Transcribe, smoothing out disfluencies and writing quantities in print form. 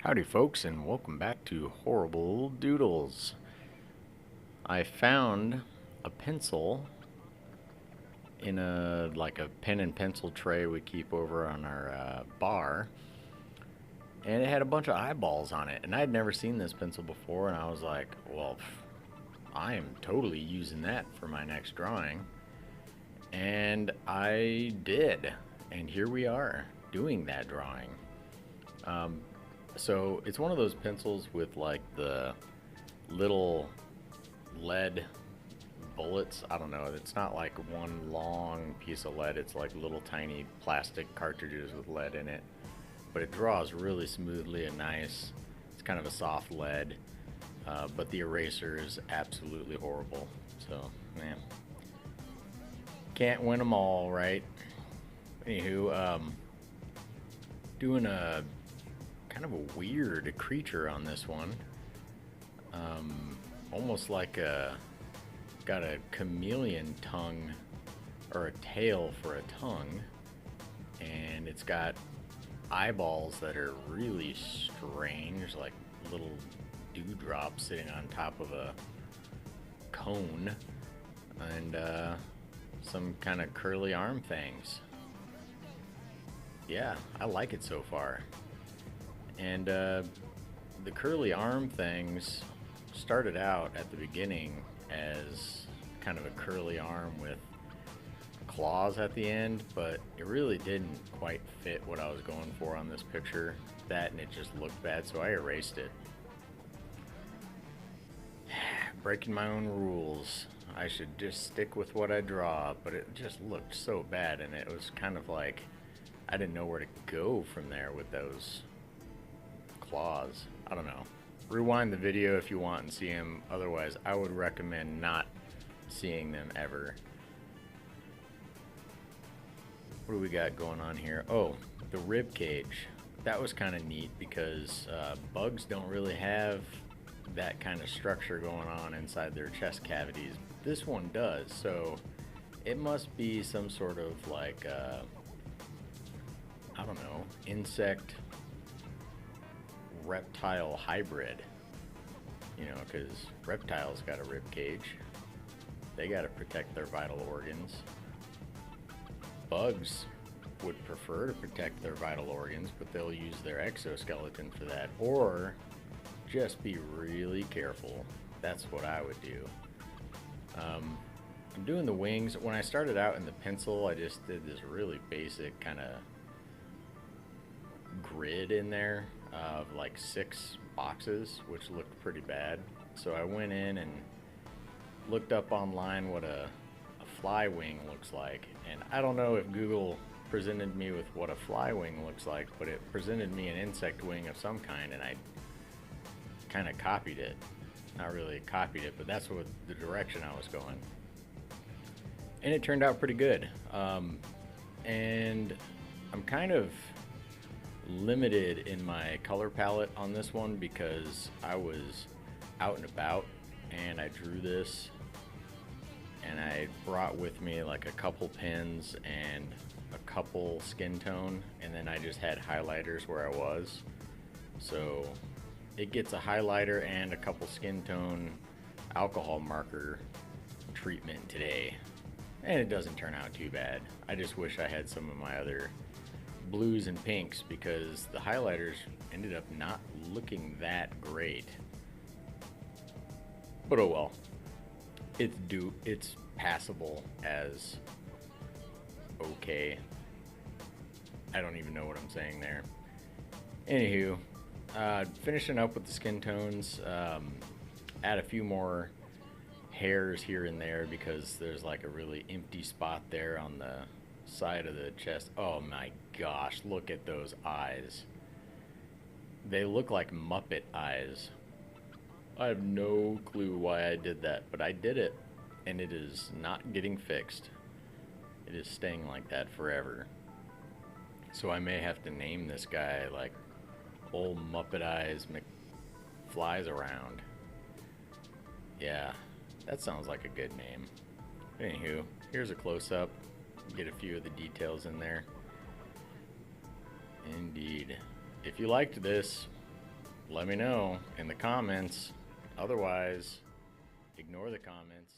Howdy folks, and welcome back to Horrible Doodles. I found a pencil in a pen and pencil tray we keep over on our bar, and it had a bunch of eyeballs on it, and I had never seen this pencil before, and I was like, well, I am totally using that for my next drawing. And I did, and here we are doing that drawing. So it's one of those pencils with like the little lead bullets. I don't know. It's not like one long piece of lead. It's like little tiny plastic cartridges with lead in it. But it draws really smoothly and nice. It's kind of a soft lead. But the eraser is absolutely horrible. So, man. Can't win them all, right? Anywho, doing a kind of a weird creature on this one. Almost like got a chameleon tongue or a tail for a tongue, and it's got eyeballs that are really strange, like little dewdrops sitting on top of a cone, and some kind of curly arm things. Yeah, I like it so far. And the curly arm things started out at the beginning as kind of a curly arm with claws at the end, but it really didn't quite fit what I was going for on this picture. That, and it just looked bad, so I erased it. Breaking my own rules. I should just stick with what I draw, but it just looked so bad, and it was kind of like I didn't know where to go from there with those claws. I don't know. Rewind the video if you want and see them. Otherwise, I would recommend not seeing them ever. What do we got going on here? Oh, the rib cage. That was kind of neat because bugs don't really have that kind of structure going on inside their chest cavities. This one does, so it must be some sort of like I don't know, insect reptile hybrid, you know, because reptiles got a rib cage. They got to protect their vital organs. Bugs would prefer to protect their vital organs, but they'll use their exoskeleton for that, or just be really careful. That's what I would do. I'm doing the wings. When I started out in the pencil, I just did this really basic kind of grid in there of like 6 boxes, which looked pretty bad. So I went in and looked up online what a fly wing looks like, and I don't know if Google presented me with what a fly wing looks like, but it presented me an insect wing of some kind, and I kind of copied it. Not really copied it, but that's what the direction I was going, and it turned out pretty good. And I'm kind of limited in my color palette on this one because I was out and about and I drew this, and I brought with me like a couple pens and a couple skin tone, and then I just had highlighters where I was. So it gets a highlighter and a couple skin tone alcohol marker treatment today, and it doesn't turn out too bad. I just wish I had some of my other blues and pinks because the highlighters ended up not looking that great. But oh well. It's passable as okay. I don't even know what I'm saying there. Anywho, finishing up with the skin tones, add a few more hairs here and there because there's like a really empty spot there on the side of the chest. Oh my gosh, look at those eyes. They look like Muppet eyes. I have no clue why I did that, but I did it, and it is not getting fixed. It is staying like that forever. So I may have to name this guy like Old Muppet Eyes McFlies Around. Yeah, that sounds like a good name. Anywho, here's a close-up. Get a few of the details in there. Indeed. If you liked this, let me know in the comments. Otherwise, ignore the comments.